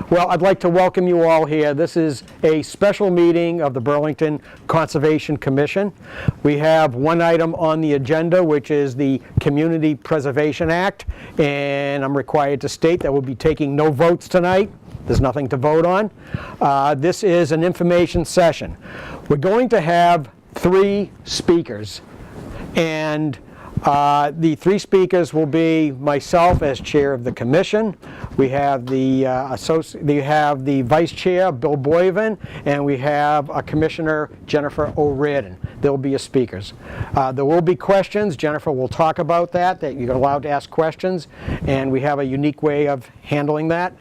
Well, I'd like to welcome you all here. This is a special meeting of the Burlington Conservation Commission. We have one item on the agenda, which is the Community Preservation Act, and I'm required to state that we'll be taking no votes tonight. There's nothing to vote on. This is an information session. We're going to have 3 speakers, and the 3 speakers will be myself as chair of the commission. We have the vice chair, Bill Boyven, and we have Commissioner Jennifer O'Riordan. There will be as speakers. There will be questions. Jennifer will talk about that you're allowed to ask questions, and we have a unique way of handling that.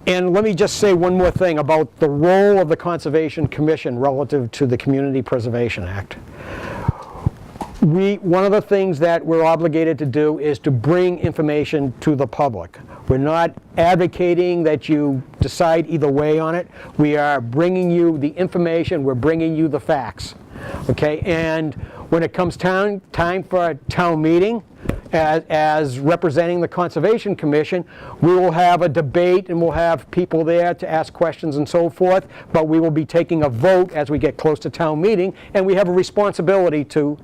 And let me just say one more thing about the role of the Conservation Commission relative to the Community Preservation Act. One of the things that we're obligated to do is to bring information to the public. We're not advocating that you decide either way on it. We are bringing you the information, we're bringing you the facts. Okay, and when it comes time for a town meeting, as representing the Conservation Commission, we will have a debate and we'll have people there to ask questions and so forth, but we will be taking a vote as we get close to town meeting, and we have a responsibility to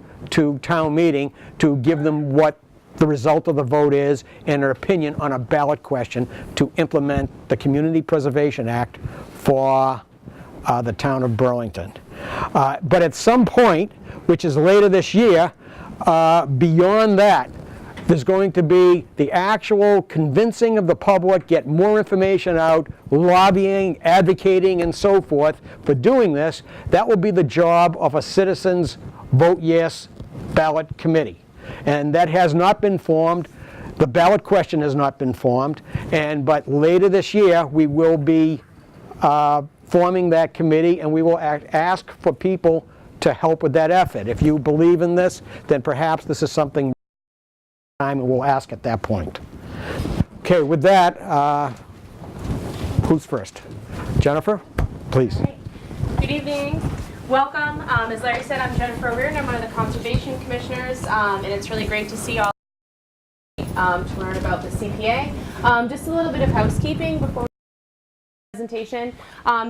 town meeting to give them what the result of the vote is and their opinion on a ballot question to implement the Community Preservation Act for the town of Burlington. But at some point, which is later this year, beyond that, there's going to be the actual convincing of the public, get more information out, lobbying, advocating, and so forth for doing this. That will be the job of a citizens vote yes ballot committee. And that has not been formed. The ballot question has not been formed. But later this year, we will be forming that committee, and we will ask for people to help with that effort. If you believe in this, then perhaps this is something time and we'll ask at that point. Okay, with that, who's first? Jennifer, please. Right. Good evening. Welcome. As Larry said, I'm Jennifer O'Riordan. I'm one of the Conservation Commissioners, and it's really great to see you all to learn about the CPA. Just a little bit of housekeeping before presentation.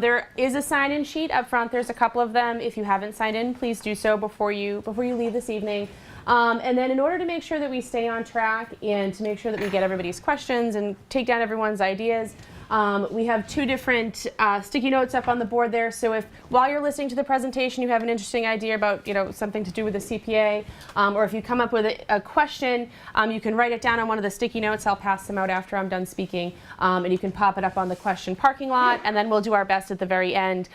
There is a sign-in sheet up front. There's a couple of them. If you haven't signed in, please do so before you leave this evening. And then in order to make sure that we stay on track and to make sure that we get everybody's questions and take down everyone's ideas, we have 2 different sticky notes up on the board there. So if while you're listening to the presentation you have an interesting idea about something to do with the CPA, or if you come up with a question, you can write it down on one of the sticky notes. I'll pass them out after I'm done speaking, and you can pop it up on the question parking lot, and then we'll do our best at the very end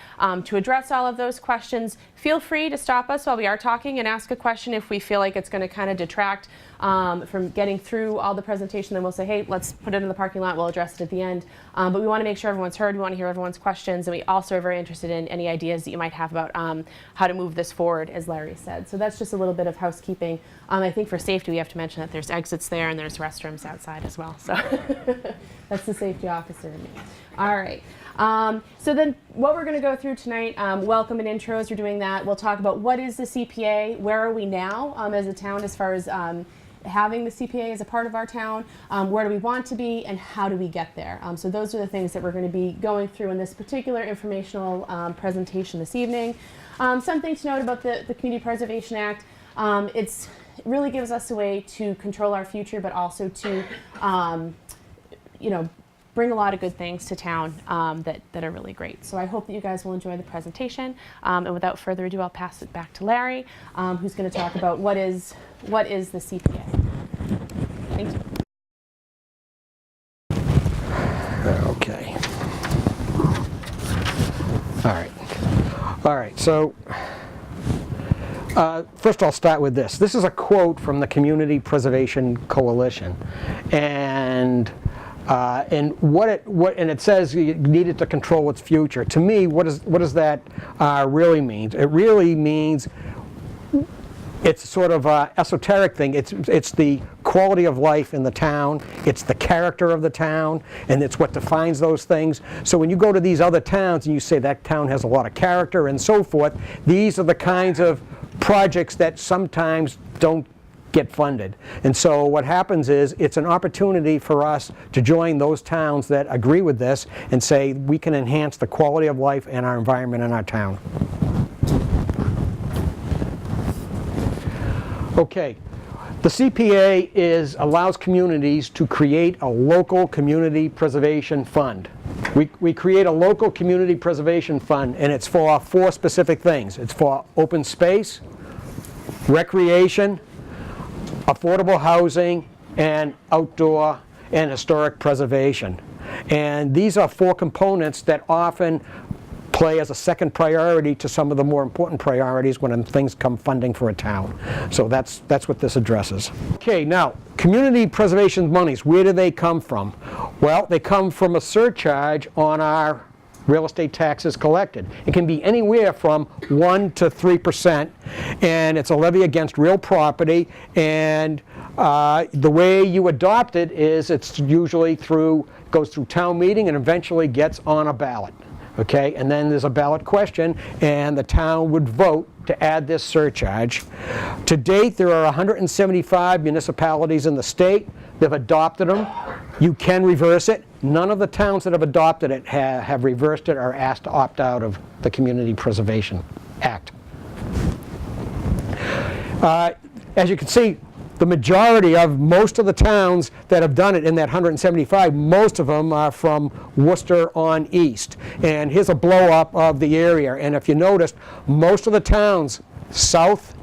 to address all of those questions. Feel free to stop us while we are talking and ask a question if we feel like it's going to kind of detract from getting through all the presentation. Then we'll say, hey, let's put it in the parking lot. We'll address it at the end. But we want to make sure everyone's heard. We want to hear everyone's questions. And we also are very interested in any ideas that you might have about how to move this forward, as Larry said. So that's just a little bit of housekeeping. I think for safety, we have to mention that there's exits there and there's restrooms outside as well. So that's the safety officer in me. All right. So then what we're going to go through tonight, welcome and intros, we're doing that. We'll talk about what is the CPA, where are we now as a town as far as having the CPA as a part of our town, where do we want to be, and how do we get there. So those are the things that we're going to be going through in this particular informational presentation this evening. Something to note about the Community Preservation Act, it really gives us a way to control our future, but also to bring a lot of good things to town that are really great. So I hope that you guys will enjoy the presentation. And without further ado, I'll pass it back to Larry, who's going to talk about what is the CPA. Thank you. Okay. All right. So first I'll start with this. This is a quote from the Community Preservation Coalition, and it says you need it to control its future. To me, what does that really mean? It really means it's sort of an esoteric thing. It's the quality of life in the town. It's the character of the town, and it's what defines those things. So when you go to these other towns and you say that town has a lot of character and so forth, these are the kinds of projects that sometimes don't get funded. And so what happens is it's an opportunity for us to join those towns that agree with this and say we can enhance the quality of life and our environment in our town. Okay, the CPA allows communities to create a local community preservation fund. We create a local community preservation fund, and it's for 4 specific things. It's for open space, recreation, affordable housing, and outdoor and historic preservation. And these are 4 components that often play as a second priority to some of the more important priorities when things come funding for a town. So that's what this addresses. Okay, now, community preservation monies, where do they come from? Well, they come from a surcharge on our real estate taxes collected. It can be anywhere from 1 to 3%, and it's a levy against real property, and the way you adopt it is it's usually goes through town meeting and eventually gets on a ballot. Okay, and then there's a ballot question, and the town would vote to add this surcharge. To date, there are 175 municipalities in the state. They've adopted them. You can reverse it. None of the towns that have adopted it have reversed it or asked to opt out of the Community Preservation Act. As you can see, the majority of most of the towns that have done it in that 175, most of them are from Worcester on east. And here's a blow up of the area. And if you noticed, most of the towns south,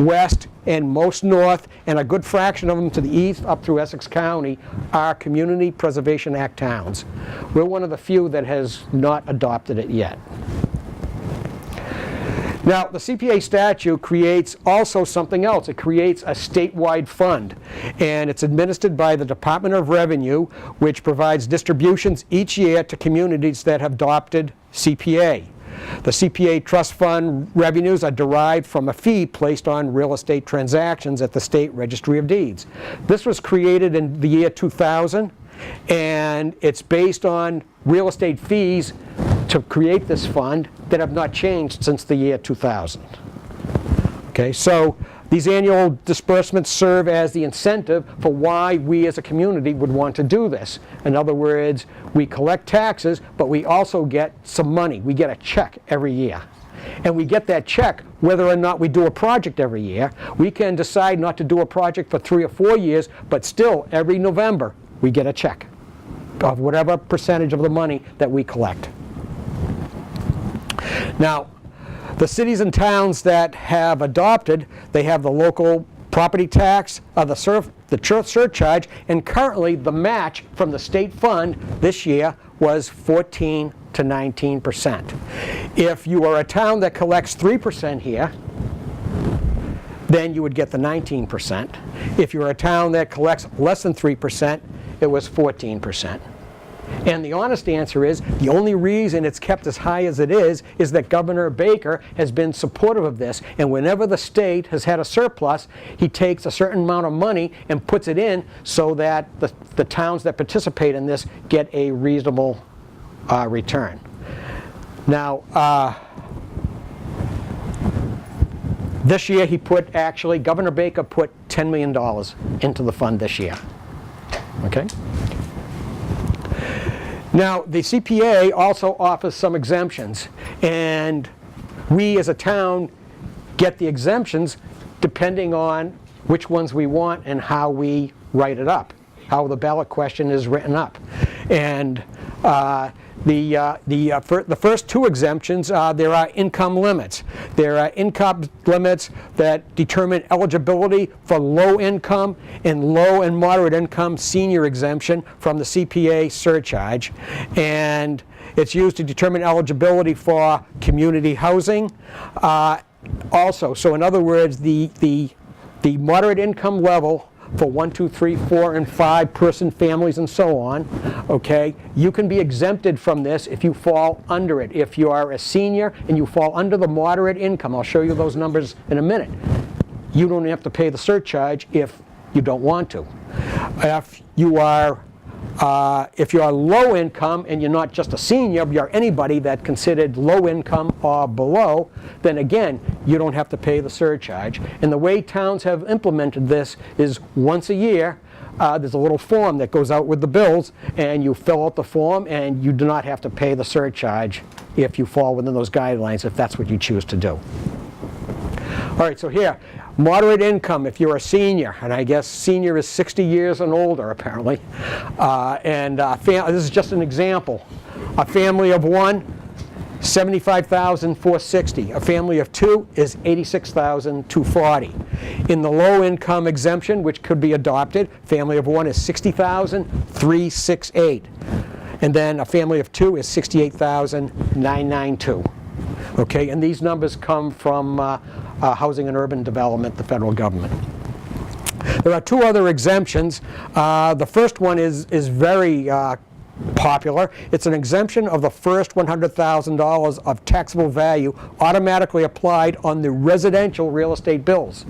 west, and most north, and a good fraction of them to the east up through Essex County are Community Preservation Act towns. We're one of the few that has not adopted it yet. Now, the CPA statute creates also something else. It creates a statewide fund, and it's administered by the Department of Revenue, which provides distributions each year to communities that have adopted CPA. The CPA trust fund revenues are derived from a fee placed on real estate transactions at the State Registry of Deeds. This was created in the year 2000, and it's based on real estate fees to create this fund that have not changed since the year 2000. Okay, so these annual disbursements serve as the incentive for why we as a community would want to do this. In other words, we collect taxes, but we also get some money. We get a check every year. And we get that check whether or not we do a project every year. We can decide not to do a project for 3 or 4 years, but still every November we get a check of whatever percentage of the money that we collect. Now, the cities and towns that have adopted, they have the local property tax, the surcharge, and currently the match from the state fund this year was 14 to 19%. If you are a town that collects 3% here, then you would get the 19%. If you're a town that collects less than 3%, it was 14%. And the honest answer is, the only reason it's kept as high as it is that Governor Baker has been supportive of this. And whenever the state has had a surplus, he takes a certain amount of money and puts it in so that the towns that participate in this get a reasonable return. Now, this year Governor Baker put $10 million into the fund this year. Okay? Now, the CPA also offers some exemptions, and we as a town get the exemptions depending on which ones we want and how we write it up, how the ballot question is written up. And the first 2 exemptions, there are income limits. There are income limits that determine eligibility for low income and low and moderate income senior exemption from the CPA surcharge. And it's used to determine eligibility for community housing. Also, so in other words, the moderate income level for 1, 2, 3, 4, and 5 person families and so on, okay, you can be exempted from this if you fall under it. If you are a senior and you fall under the moderate income, I'll show you those numbers in a minute, you don't have to pay the surcharge if you don't want to. If you are If you're low income and you're not just a senior, you're anybody that's considered low income or below, then again, you don't have to pay the surcharge. And the way towns have implemented this is once a year, there's a little form that goes out with the bills, and you fill out the form, and you do not have to pay the surcharge if you fall within those guidelines, if that's what you choose to do. All right, so here, moderate income if you're a senior, and I guess senior is 60 years and older apparently. This is just an example. A family of one, $75,460. A family of two is $86,240. In the low income exemption, which could be adopted, family of one is $60,368. And then a family of two is $68,992. Okay, and these numbers come from Housing and Urban Development, the federal government. There are two other exemptions. The first one is very popular. It's an exemption of the first $100,000 of taxable value automatically applied on the residential real estate bills.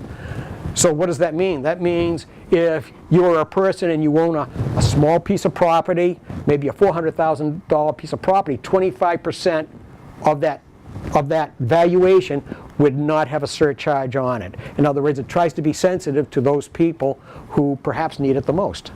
So what does that mean? That means if you are a person and you own a small piece of property, maybe a $400,000 piece of property, 25% of that valuation would not have a surcharge on it. In other words, it tries to be sensitive to those people who perhaps need it the most.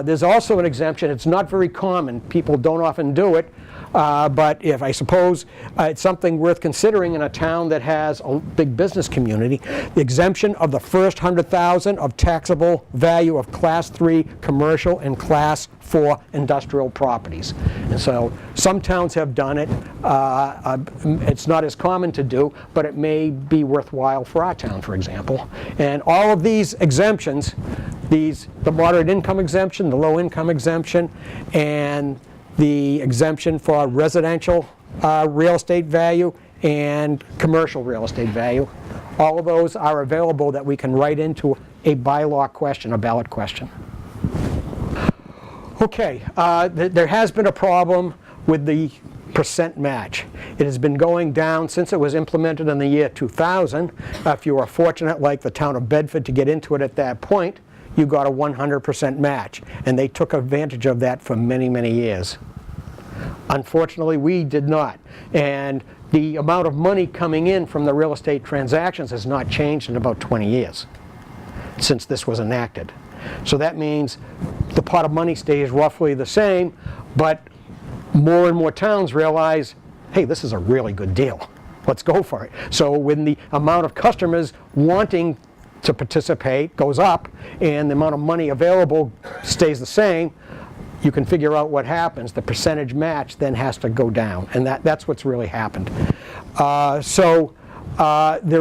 There's also an exemption. It's not very common. People don't often do it. But if I suppose it's something worth considering in a town that has a big business community, the exemption of the first $100,000 of taxable value of Class 3 commercial and Class 4 industrial properties. And so some towns have done it. It's not as common to do, but it may be worthwhile for our town, for example. And all of these exemptions, the moderate income exemption, the low income exemption, and the exemption for residential real estate value and commercial real estate value. All of those are available that we can write into a bylaw question, a ballot question. Okay, there has been a problem with the percent match. It has been going down since it was implemented in the year 2000. If you were fortunate, like the town of Bedford, to get into it at that point, you got a 100% match, and they took advantage of that for many, many years. Unfortunately, we did not, and the amount of money coming in from the real estate transactions has not changed in about 20 years since this was enacted. So that means the pot of money stays roughly the same, but more and more towns realize, hey, this is a really good deal. Let's go for it. So when the amount of customers wanting to participate goes up and the amount of money available stays the same, you can figure out what happens. The percentage match then has to go down, and that's what's really happened. There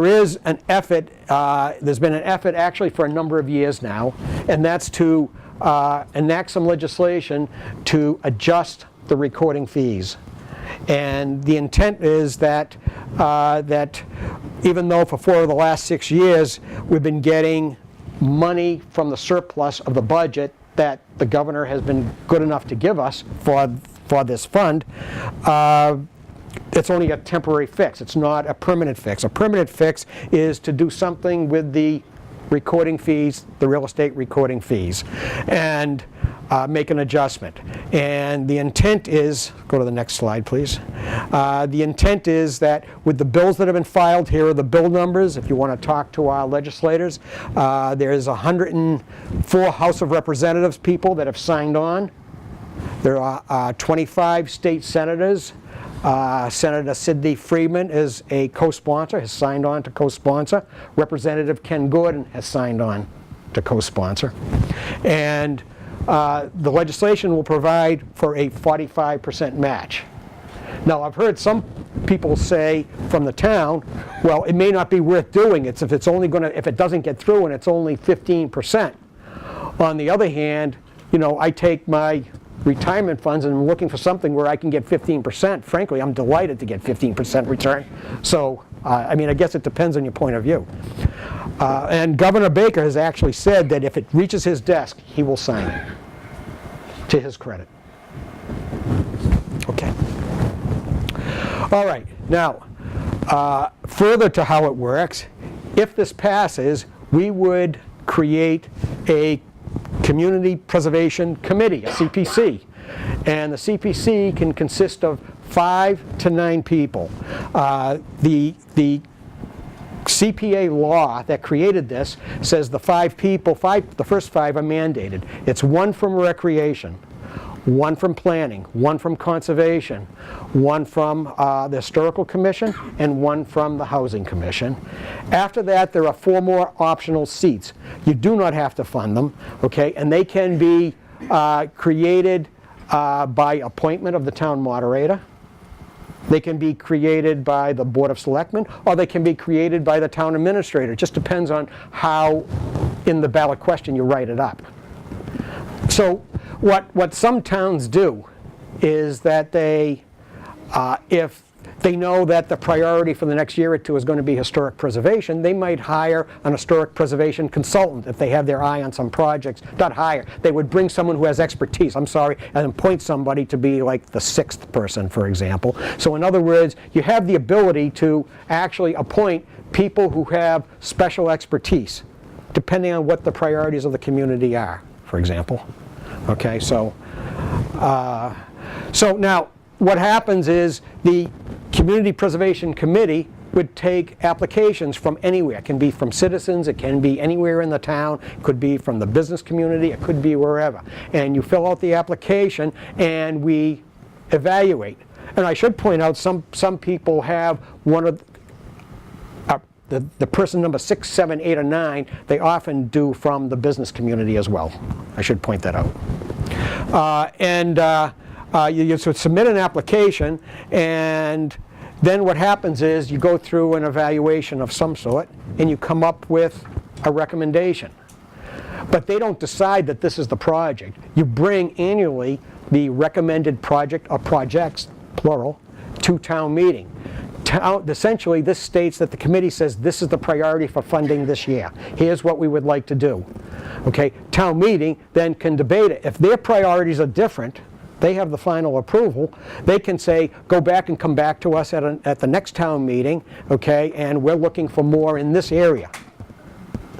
is an effort, there's been an effort actually for a number of years now, and that's to enact some legislation to adjust the recording fees. And the intent is that even though for 4 of the last 6 years we've been getting money from the surplus of the budget that the governor has been good enough to give us for this fund, it's only a temporary fix. It's not a permanent fix. A permanent fix is to do something with the recording fees, the real estate recording fees, and make an adjustment. And the intent is, go to the next slide please, the intent is that with the bills that have been filed, here are the bill numbers if you want to talk to our legislators. There's 104 House of Representatives people that have signed on. There are 25 state senators. Senator Sidney Freeman is a co-sponsor, has signed on to co-sponsor. Representative Ken Gordon has signed on to co-sponsor. And the legislation will provide for a 45% match. Now, I've heard some people say from the town, well, it may not be worth doing it if it's only going to, if it doesn't get through and it's only 15%. On the other hand, you know, I take my retirement funds and I'm looking for something where I can get 15%. Frankly, I'm delighted to get 15% return. So, I mean, I guess it depends on your point of view. And Governor Baker has actually said that if it reaches his desk, he will sign it, to his credit. Okay. All right. Now, further to how it works, if this passes, we would create a Community Preservation Committee, a CPC. And the CPC can consist of 5 to 9 people. The CPA law that created this says the 5 people, the first 5 are mandated. It's 1 from recreation, 1 from planning, 1 from conservation, 1 from the Historical Commission, and 1 from the Housing Commission. After that, there are 4 more optional seats. You do not have to fund them, okay? And they can be created by appointment of the town moderator. They can be created by the Board of Selectmen, or they can be created by the town administrator. It just depends on how in the ballot question you write it up. So what some towns do is that they, if they know that the priority for the next year or 2 is going to be historic preservation, they might hire an historic preservation consultant if they have their eye on some projects. Not hire, they would bring someone who has expertise, and appoint somebody to be like the 6th person, for example. So in other words, you have the ability to actually appoint people who have special expertise, depending on what the priorities of the community are, for example. Okay, so now what happens is the Community Preservation Committee would take applications from anywhere. It can be from citizens, it can be anywhere in the town, it could be from the business community, it could be wherever. And you fill out the application and we evaluate. And I should point out some people have one of the person number 6, 7, 8, or 9, they often do from the business community as well. I should point that out. You submit an application, and then what happens is you go through an evaluation of some sort, and you come up with a recommendation. But they don't decide that this is the project. You bring annually the recommended project or projects, plural, to town meeting. Essentially, this states that the committee says this is the priority for funding this year. Here's what we would like to do. Okay, town meeting then can debate it. If their priorities are different, they have the final approval. They can say, go back and come back to us at the next town meeting, okay, and we're looking for more in this area.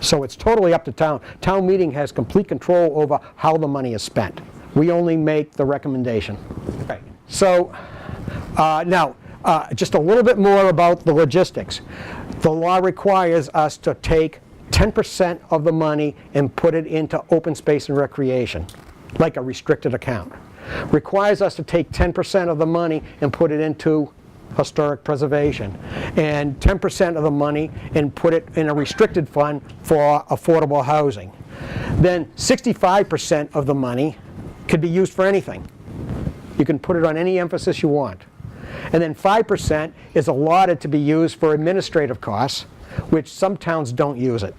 So it's totally up to town. Town meeting has complete control over how the money is spent. We only make the recommendation. Okay. So now, just a little bit more about the logistics. The law requires us to take 10% of the money and put it into open space and recreation, like a restricted account. Requires us to take 10% of the money and put it into historic preservation, and 10% of the money and put it in a restricted fund for affordable housing. Then 65% of the money could be used for anything. You can put it on any emphasis you want. And then 5% is allotted to be used for administrative costs, which some towns don't use it.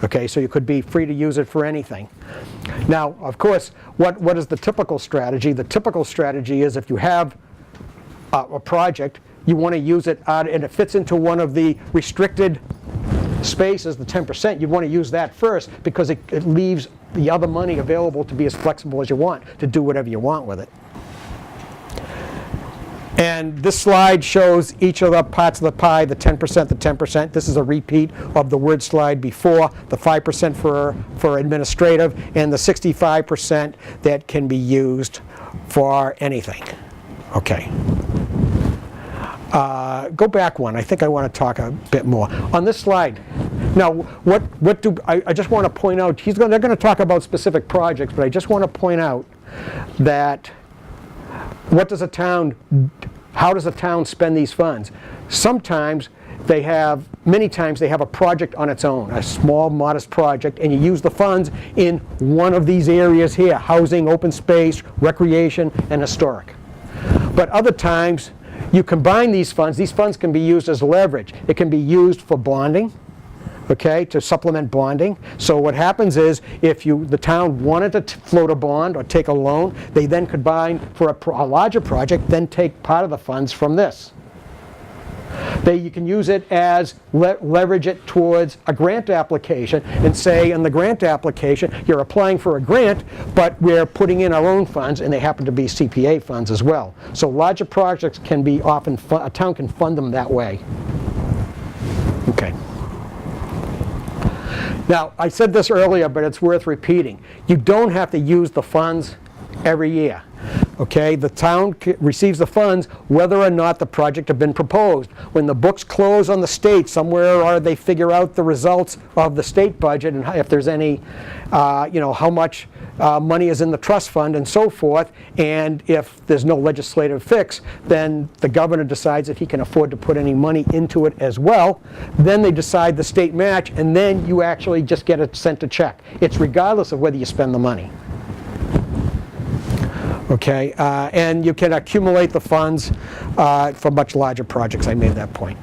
Okay, so you could be free to use it for anything. Now, of course, what is the typical strategy? The typical strategy is if you have a project, you want to use it and it fits into one of the restricted spaces, the 10%, you'd want to use that first because it leaves the other money available to be as flexible as you want, to do whatever you want with it. And this slide shows each of the parts of the pie, the 10%, the 10%. This is a repeat of the word slide before, the 5% for administrative, and the 65% that can be used for anything. Okay. Go back one. I think I want to talk a bit more. On this slide, now, I just want to point out, they're going to talk about specific projects, but I just want to point out that how does a town spend these funds? Sometimes many times they have a project on its own, a small, modest project, and you use the funds in one of these areas here, housing, open space, recreation, and historic. But other times, you combine these funds. These funds can be used as leverage. It can be used for bonding, okay, to supplement bonding. So what happens is, if the town wanted to float a bond or take a loan, they then could bind for a larger project, then take part of the funds from this. You can use it as leverage it towards a grant application and say in the grant application, you're applying for a grant, but we're putting in our own funds, and they happen to be CPA funds as well. So larger projects can be often, a town can fund them that way. Okay. Now, I said this earlier, but it's worth repeating. You don't have to use the funds every year. Okay, the town receives the funds whether or not the project has been proposed. When the books close on the state somewhere, or they figure out the results of the state budget and if there's any, how much money is in the trust fund and so forth, and if there's no legislative fix, then the governor decides if he can afford to put any money into it as well. Then they decide the state match, and then you actually just get sent a check. It's regardless of whether you spend the money. Okay, and you can accumulate the funds for much larger projects. I made that point.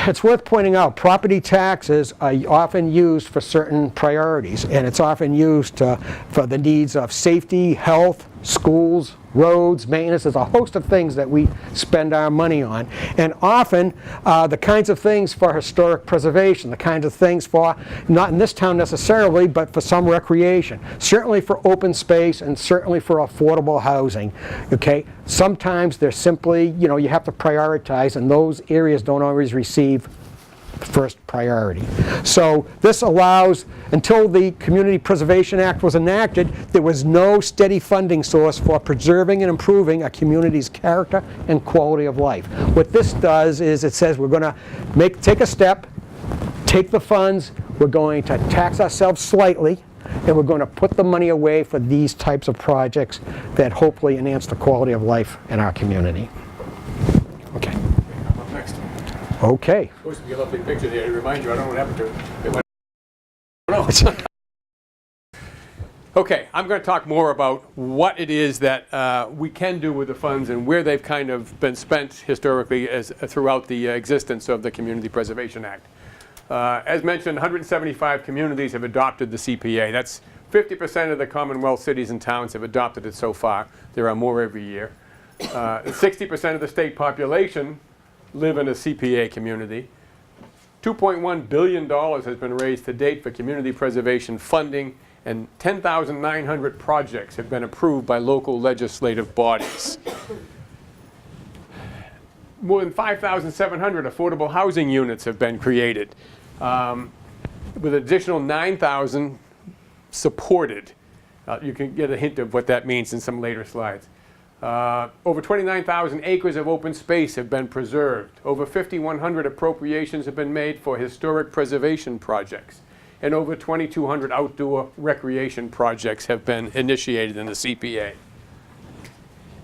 It's worth pointing out, property taxes are often used for certain priorities, and it's often used for the needs of safety, health, schools, roads, maintenance. There's a host of things that we spend our money on. And often, the kinds of things for historic preservation, the kinds of things for, not in this town necessarily, but for some recreation. Certainly for open space and certainly for affordable housing. Okay? Sometimes they're simply, you have to prioritize, and those areas don't always receive first priority. So this allows, until the Community Preservation Act was enacted, there was no steady funding source for preserving and improving a community's character and quality of life. What this does is it says we're going to take a step, take the funds, we're going to tax ourselves slightly, and we're going to put the money away for these types of projects that hopefully enhance the quality of life in our community. Okay. I'm up next. Okay. Supposed to be a lovely picture here to remind you. I don't know what happened to it. Okay, I'm going to talk more about what it is that we can do with the funds and where they've kind of been spent historically throughout the existence of the Community Preservation Act. As mentioned, 175 communities have adopted the CPA. That's 50% of the Commonwealth cities and towns have adopted it so far. There are more every year. 60% of the state population live in a CPA community. $2.1 billion has been raised to date for community preservation funding, and 10,900 projects have been approved by local legislative bodies. More than 5,700 affordable housing units have been created, with an additional 9,000 supported. You can get a hint of what that means in some later slides. Over 29,000 acres of open space have been preserved. Over 5,100 appropriations have been made for historic preservation projects. And over 2,200 outdoor recreation projects have been initiated in the CPA.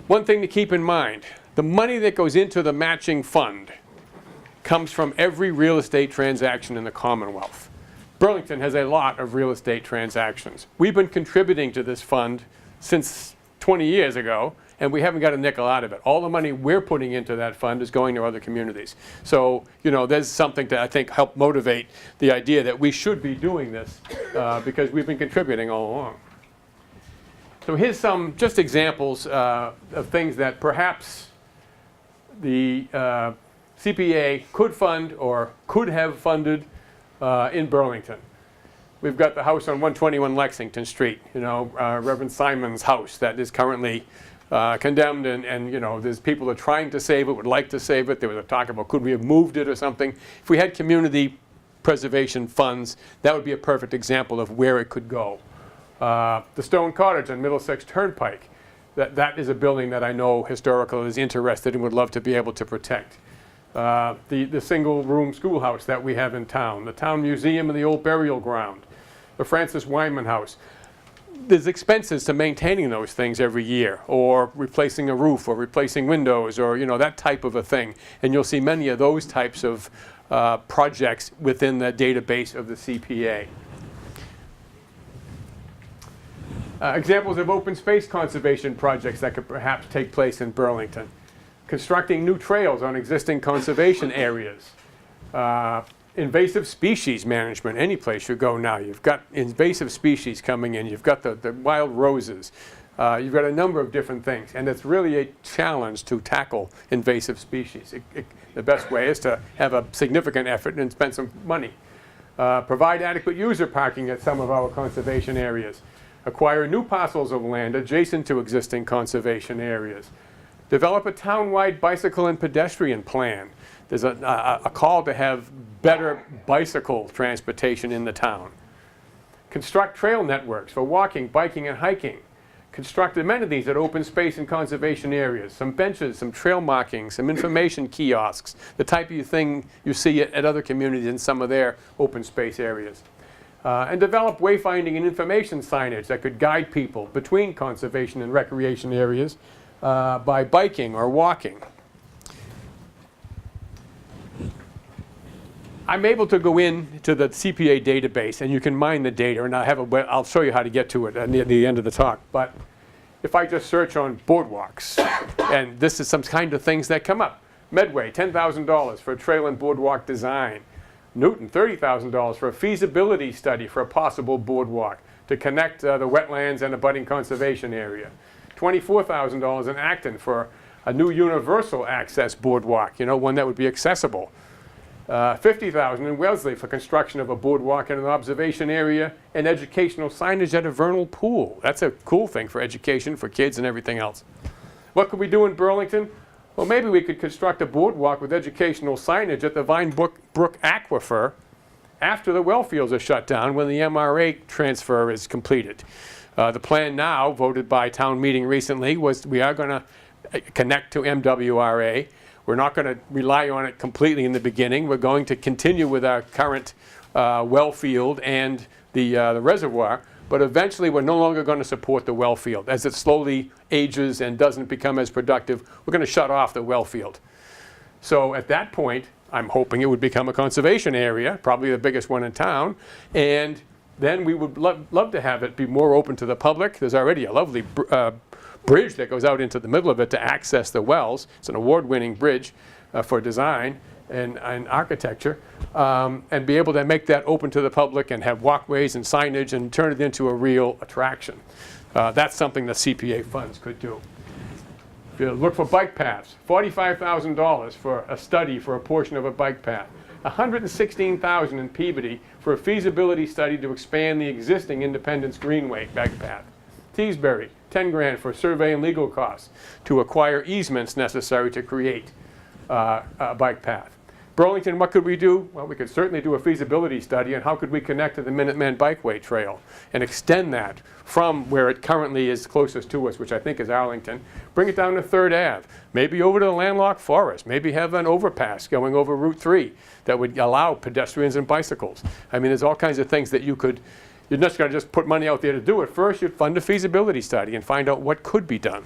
One thing to keep in mind, the money that goes into the matching fund comes from every real estate transaction in the Commonwealth. Burlington has a lot of real estate transactions. We've been contributing to this fund since 20 years ago, and we haven't got a nickel out of it. All the money we're putting into that fund is going to other communities. So, there's something to, I think, help motivate the idea that we should be doing this because we've been contributing all along. So here's some just examples of things that perhaps the CPA could fund or could have funded in Burlington. We've got the house on 121 Lexington Street, Reverend Simon's house that is currently condemned, and there's people that are trying to save it, would like to save it. There was a talk about could we have moved it or something. If we had community preservation funds, that would be a perfect example of where it could go. The Stone Cottage on Middlesex Turnpike, that is a building that I know Historical is interested and would love to be able to protect. The single-room schoolhouse that we have in town, the town museum and the old burial ground, the Francis Wyman House. There's expenses to maintaining those things every year, or replacing a roof, or replacing windows, or that type of a thing. And you'll see many of those types of projects within the database of the CPA. Examples of open space conservation projects that could perhaps take place in Burlington. Constructing new trails on existing conservation areas. Invasive species management, any place you go now. You've got invasive species coming in. You've got the wild roses. You've got a number of different things. And it's really a challenge to tackle invasive species. The best way is to have a significant effort and spend some money. Provide adequate user parking at some of our conservation areas. Acquire new parcels of land adjacent to existing conservation areas. Develop a town-wide bicycle and pedestrian plan. There's a call to have better bicycle transportation in the town. Construct trail networks for walking, biking, and hiking. Construct amenities at open space and conservation areas. Some benches, some trail markings, some information kiosks, the type of thing you see at other communities in some of their open space areas. And develop wayfinding and information signage that could guide people between conservation and recreation areas by biking or walking. I'm able to go into the CPA database, and you can mine the data, and I'll show you how to get to it at the end of the talk. But if I just search on boardwalks, and this is some kind of things that come up. Medway, $10,000 for a trail and boardwalk design. Newton, $30,000 for a feasibility study for a possible boardwalk to connect the wetlands and a budding conservation area. $24,000 in Acton for a new universal access boardwalk, one that would be accessible. $50,000 in Wellesley for construction of a boardwalk and an observation area and educational signage at a vernal pool. That's a cool thing for education, for kids and everything else. What could we do in Burlington? Well, maybe we could construct a boardwalk with educational signage at the Vine Brook Aquifer after the well fields are shut down when the MRA transfer is completed. The plan now, voted by town meeting recently, was we are going to connect to MWRA. We're not going to rely on it completely in the beginning. We're going to continue with our current well field and the reservoir, but eventually we're no longer going to support the well field. As it slowly ages and doesn't become as productive, we're going to shut off the well field. So at that point, I'm hoping it would become a conservation area, probably the biggest one in town, and then we would love to have it be more open to the public. There's already a lovely bridge that goes out into the middle of it to access the wells. It's an award-winning bridge for design and architecture, and be able to make that open to the public and have walkways and signage and turn it into a real attraction. That's something the CPA funds could do. If you look for bike paths, $45,000 for a study for a portion of a bike path. $116,000 in Peabody for a feasibility study to expand the existing Independence Greenway bike path. Teesbury, $10,000 for survey and legal costs to acquire easements necessary to create a bike path. Burlington, what could we do? Well, we could certainly do a feasibility study on how could we connect to the Minuteman Bikeway Trail and extend that from where it currently is closest to us, which I think is Arlington, bring it down to 3rd Ave, maybe over to the landlocked forest, maybe have an overpass going over Route 3 that would allow pedestrians and bicycles. I mean, there's all kinds of things that you're not going to just put money out there to do it. First, you'd fund a feasibility study and find out what could be done.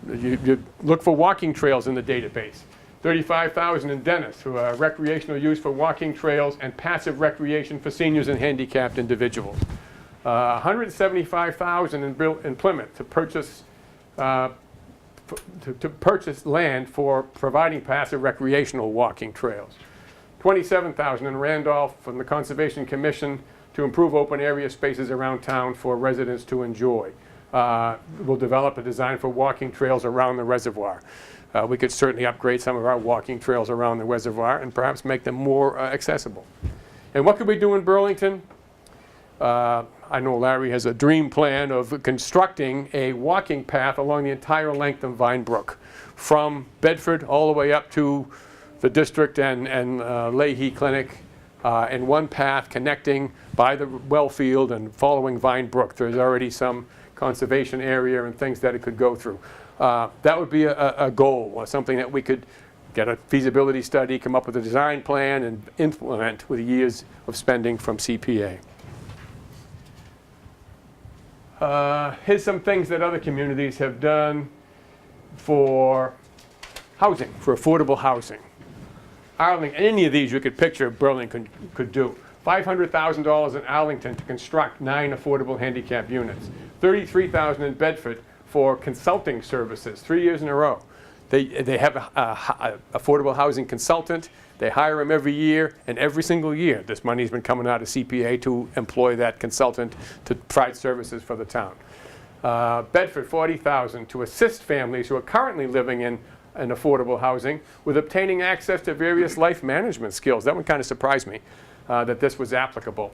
You look for walking trails in the database. $35,000 in Dennis for recreational use for walking trails and passive recreation for seniors and handicapped individuals. $175,000 in Plymouth to purchase purchase land for providing passive recreational walking trails. $27,000 in Randolph from the Conservation Commission to improve open area spaces around town for residents to enjoy. We'll develop a design for walking trails around the reservoir. We could certainly upgrade some of our walking trails around the reservoir and perhaps make them more accessible. And what could we do in Burlington? I know Larry has a dream plan of constructing a walking path along the entire length of Vine Brook, from Bedford all the way up to the district and Leahy Clinic, and one path connecting by the well field and following Vine Brook. There's already some conservation area and things that it could go through. That would be a goal, or something that we could get a feasibility study, come up with a design plan, and implement with years of spending from CPA. Here's some things that other communities have done for housing, for affordable housing. Arlington, any of these you could picture Burlington could do. $500,000 in Arlington to construct 9 affordable handicap units. $33,000 in Bedford for consulting services, 3 years in a row. They have an affordable housing consultant. They hire him every year, and every single year this money's been coming out of CPA to employ that consultant to provide services for the town. Bedford, $40,000 to assist families who are currently living in affordable housing with obtaining access to various life management skills. That one kind of surprised me, that this was applicable.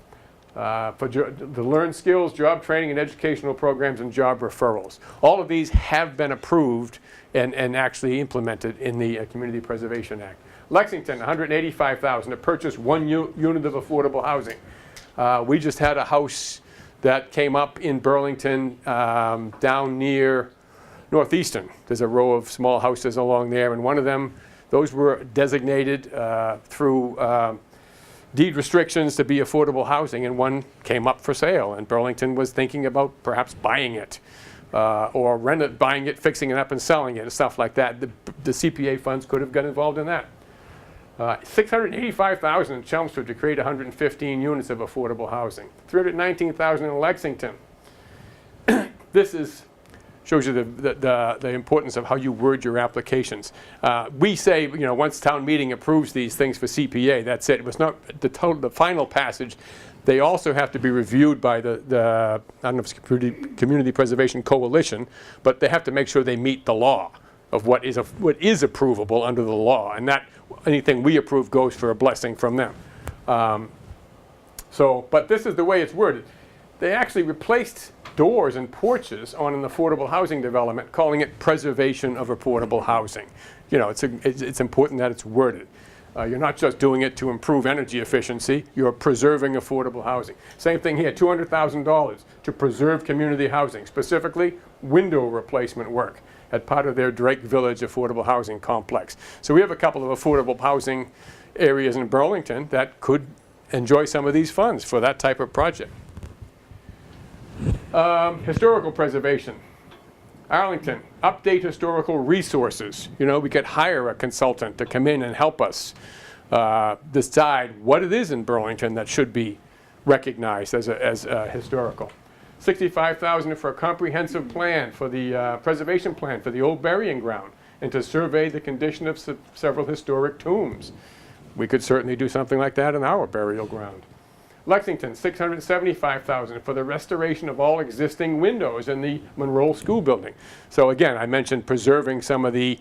for the learned skills, job training and educational programs, and job referrals. All of these have been approved and actually implemented in the Community Preservation Act. Lexington, $185,000 to purchase one unit of affordable housing. We just had a house that came up in Burlington down near Northeastern. There's a row of small houses along there, and one of them, those were designated through deed restrictions to be affordable housing, and one came up for sale, and Burlington was thinking about perhaps buying it or buying it, fixing it up and selling it and stuff like that. The CPA funds could have got involved in that. $685,000 in Chelmsford to create 115 units of affordable housing. $319,000 in Lexington. This shows you the importance of how you word your applications. We say, once town meeting approves these things for CPA, that's it. It was not the final passage. They also have to be reviewed by the I don't know if it's Community Preservation Coalition, but they have to make sure they meet the law of what is approvable under the law, and that anything we approve goes for a blessing from them. But this is the way it's worded. They actually replaced doors and porches on an affordable housing development, calling it preservation of affordable housing. It's important that it's worded. You're not just doing it to improve energy efficiency, you're preserving affordable housing. Same thing here, $200,000 to preserve community housing, specifically window replacement work at part of their Drake Village affordable housing complex. So we have a couple of affordable housing areas in Burlington that could enjoy some of these funds for that type of project. Historical preservation. Arlington, update historical resources. We could hire a consultant to come in and help us decide what it is in Burlington that should be recognized as historical. $65,000 for a comprehensive plan for the preservation plan for the old burying ground and to survey the condition of several historic tombs. We could certainly do something like that in our burial ground. Lexington, $675,000 for the restoration of all existing windows in the Monroe School building. So again, I mentioned preserving some of the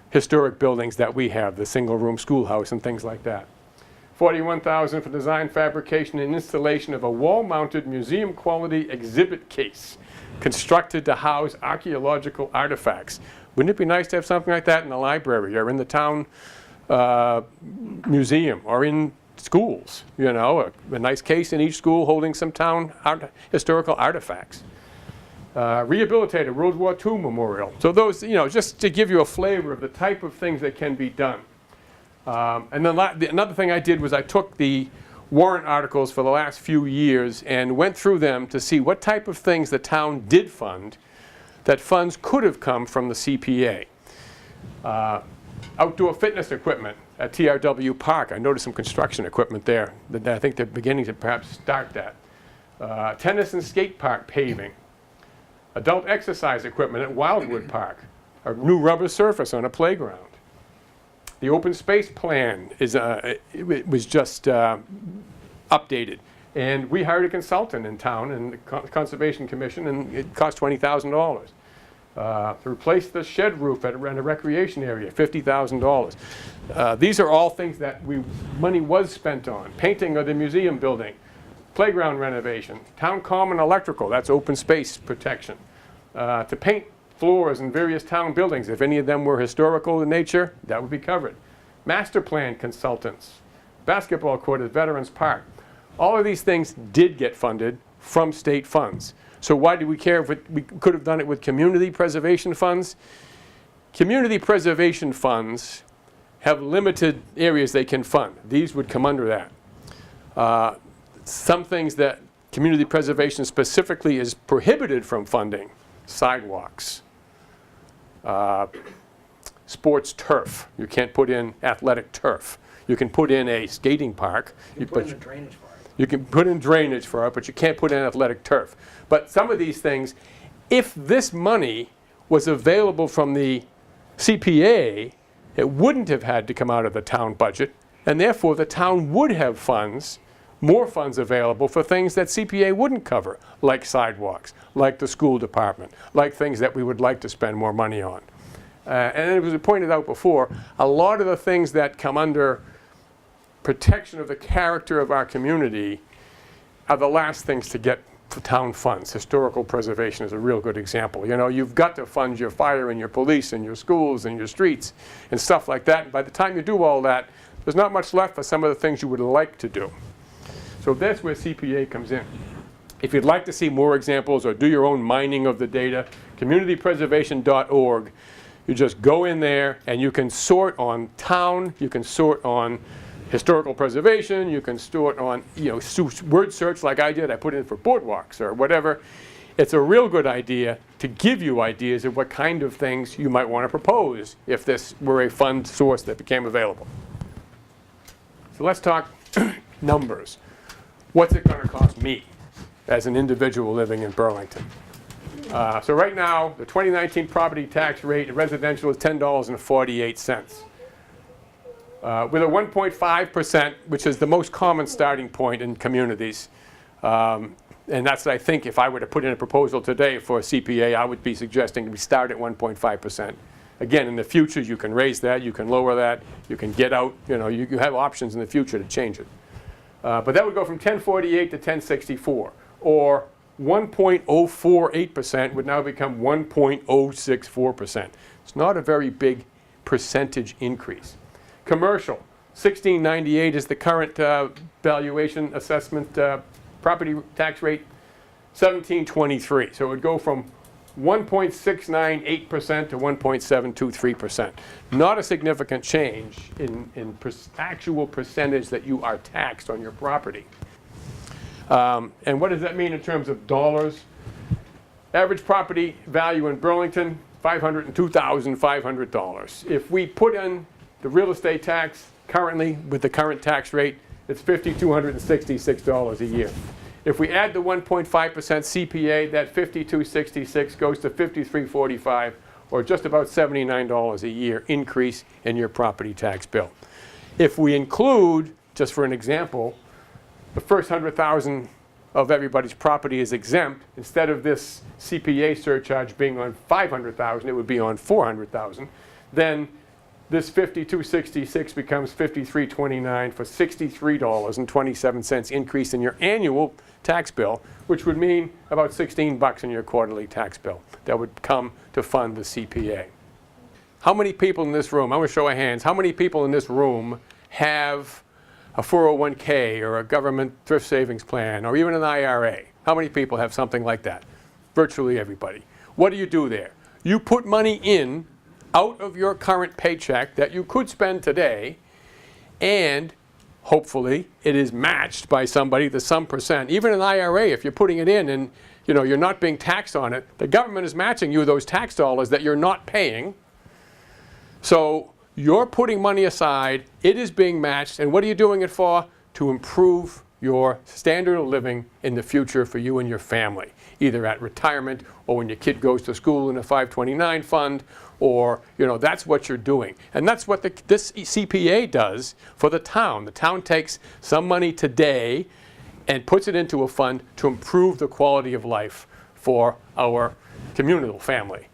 historic buildings that we have, the single-room schoolhouse and things like that. $41,000 for design, fabrication, and installation of a wall-mounted museum-quality exhibit case constructed to house archaeological artifacts. Wouldn't it be nice to have something like that in the library or in the town museum or in schools? A nice case in each school holding some town historical artifacts. Rehabilitate a World War II memorial. So those, just to give you a flavor of the type of things that can be done. And then another thing I did was I took the warrant articles for the last few years and went through them to see what type of things the town did fund that funds could have come from the CPA. Outdoor fitness equipment at TRW Park. I noticed some construction equipment there that I think they're beginning to perhaps start that. Tennis and skate park paving. Adult exercise equipment at Wildwood Park. A new rubber surface on a playground. The open space plan it was just updated. And we hired a consultant in town and the Conservation Commission, and it cost $20,000. To replace the shed roof at a recreation area, $50,000. These are all things that money was spent on. Painting of the museum building, playground renovation, town common electrical, that's open space protection. To paint floors in various town buildings, if any of them were historical in nature, that would be covered. Master plan consultants, basketball court at Veterans Park. All of these things did get funded from state funds. So why do we care if we could have done it with community preservation funds? Community preservation funds have limited areas they can fund. These would come under that. Some things that community preservation specifically is prohibited from funding: sidewalks, sports turf. You can't put in athletic turf. You can put in a skating park. You can put in drainage for it. You can put in drainage for it, but you can't put in athletic turf. But some of these things, if this money was available from the CPA, it wouldn't have had to come out of the town budget, and therefore the town would have funds, more funds available for things that CPA wouldn't cover, like sidewalks, like the school department, like things that we would like to spend more money on. And it was pointed out before, a lot of the things that come under protection of the character of our community are the last things to get for town funds. Historical preservation is a real good example. You know, you've got to fund your fire and your police and your schools and your streets and stuff like that. And by the time you do all that, there's not much left for some of the things you would like to do. So that's where CPA comes in. If you'd like to see more examples or do your own mining of the data, communitypreservation.org, you just go in there and you can sort on town, you can sort on historical preservation, you can sort on, you know, word search like I did. I put in for boardwalks or whatever. It's a real good idea to give you ideas of what kind of things you might want to propose if this were a fund source that became available. So let's talk numbers. What's it going to cost me as an individual living in Burlington? So right now, the 2019 property tax rate in residential is $10.48. With a 1.5%, which is the most common starting point in communities. And that's, I think, if I were to put in a proposal today for a CPA, I would be suggesting we start at 1.5%. Again, in the future, you can raise that, you can lower that, you can get out, you know, you have options in the future to change it. But that would go from 1048 to 1064, or 1.048% would now become 1.064%. It's not a very big percentage increase. Commercial, 1698 is the current valuation assessment property tax rate, 1723. So it would go from 1.698% to 1.723%. Not a significant change in actual percentage that you are taxed on your property. And what does that mean in terms of dollars? Average property value in Burlington, $502,500. If we put in the real estate tax currently, with the current tax rate, it's $5,266 a year. If we add the 1.5% CPA, that $5,266 goes to $5,345, or just about $79 a year increase in your property tax bill. If we include, just for an example, the first 100,000 of everybody's property is exempt, instead of this CPA surcharge being on 500,000, it would be on 400,000, then this $5,266 becomes $5,329 for $63.27 increase in your annual tax bill, which would mean about $16 in your quarterly tax bill that would come to fund the CPA. How many people in this room, I'm going to show of hands, how many people in this room have a 401k or a government thrift savings plan or even an IRA? How many people have something like that? Virtually everybody. What do you do there? You put money in out of your current paycheck that you could spend today, and hopefully it is matched by somebody to some percent. Even an IRA, if you're putting it in and you know you're not being taxed on it, the government is matching you those tax dollars that you're not paying. So you're putting money aside, it is being matched, and what are you doing it for? To improve your standard of living in the future for you and your family, either at retirement or when your kid goes to school in a 529 fund, or, you know, that's what you're doing. And that's what this CPA does for the town. The town takes some money today and puts it into a fund to improve the quality of life for our communal family.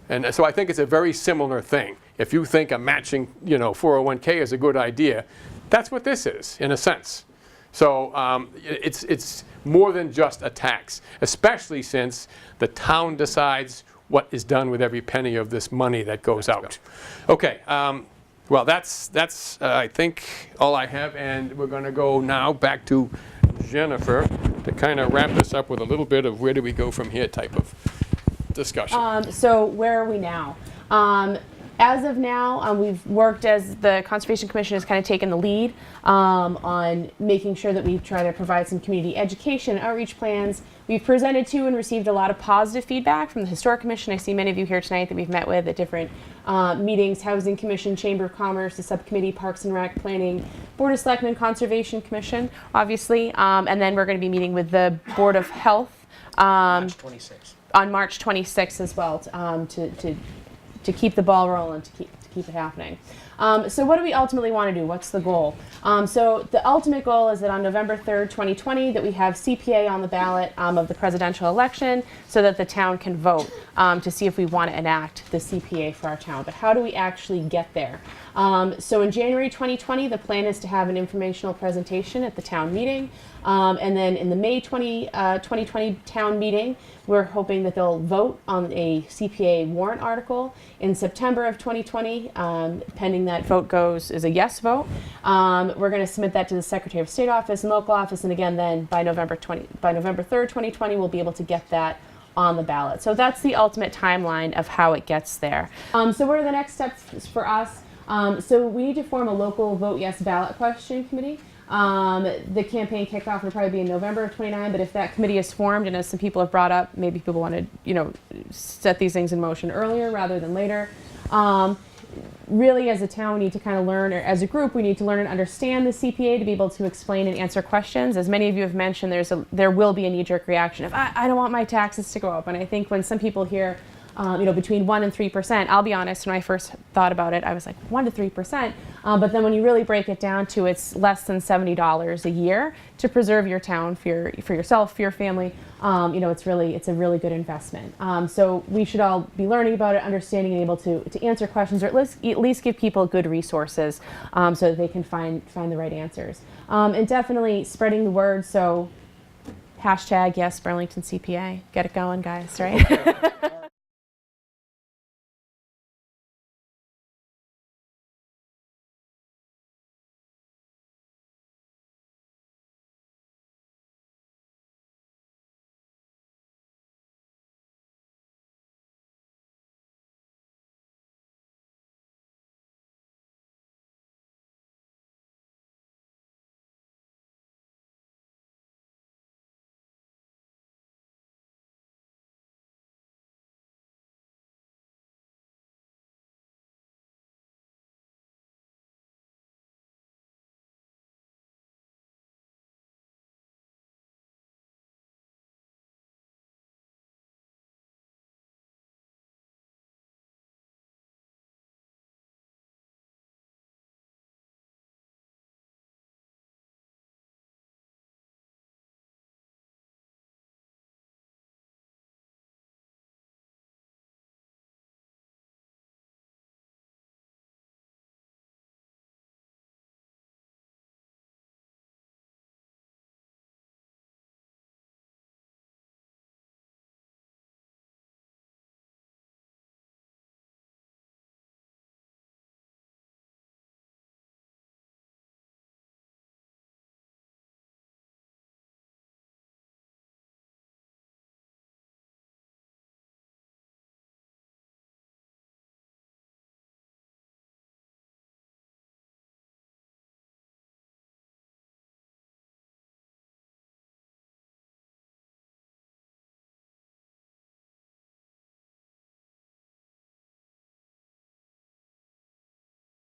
And so I think it's a very similar thing. If you think a matching, you know, 401k is a good idea, that's what this is, in a sense. So it's more than just a tax, especially since the town decides what is done with every penny of this money that goes out. Okay, well that's I think all I have, and we're going to go now back to Jennifer to kind of wrap this up with a little bit of where do we go from here type of discussion. So where are we now? As of now, we've worked as the Conservation Commission has kind of taken the lead on making sure that we try to provide some community education, outreach plans. We've presented to and received a lot of positive feedback from the Historic Commission. I see many of you here tonight that we've met with at different meetings, Housing Commission, Chamber of Commerce, the Subcommittee, Parks and Rec, Planning, Board of Selectmen, Conservation Commission, obviously. And then we're going to be meeting with the Board of Health March 26th. On March 26th as well to keep the ball rolling, to keep it happening. So what do we ultimately want to do? What's the goal? So the ultimate goal is that on November 3rd, 2020, that we have CPA on the ballot of the presidential election so that the town can vote to see if we want to enact the CPA for our town. But how do we actually get there? So in January 2020, the plan is to have an informational presentation at the town meeting. And then in the May 2020 town meeting, we're hoping that they'll vote on a CPA warrant article. In September of 2020, pending that vote is a yes vote, we're going to submit that to the Secretary of State office and local office. And again, then by November 3rd, 2020, we'll be able to get that on the ballot. So that's the ultimate timeline of how it gets there. So what are the next steps for us? So we need to form a local vote yes ballot question committee. The campaign kickoff will probably be in November of 29, but if that committee is formed, and as some people have brought up, maybe people want to, set these things in motion earlier rather than later. Really, as a town, we need to kind of learn, or as a group, we need to learn and understand the CPA to be able to explain and answer questions. As many of you have mentioned, there will be a knee-jerk reaction of, I don't want my taxes to go up. And I think when some people hear, between 1% and 3%. I'll be honest, when I first thought about it, I was like 1% to 3%. But then when you really break it down to it's less than $70 a year to preserve your town for yourself, for your family. It's a really good investment. So we should all be learning about it, understanding, and able to answer questions, or at least give people good resources so that they can find the right answers. And definitely spreading the word. So hashtag yes Burlington CPA. Get it going, guys. Right.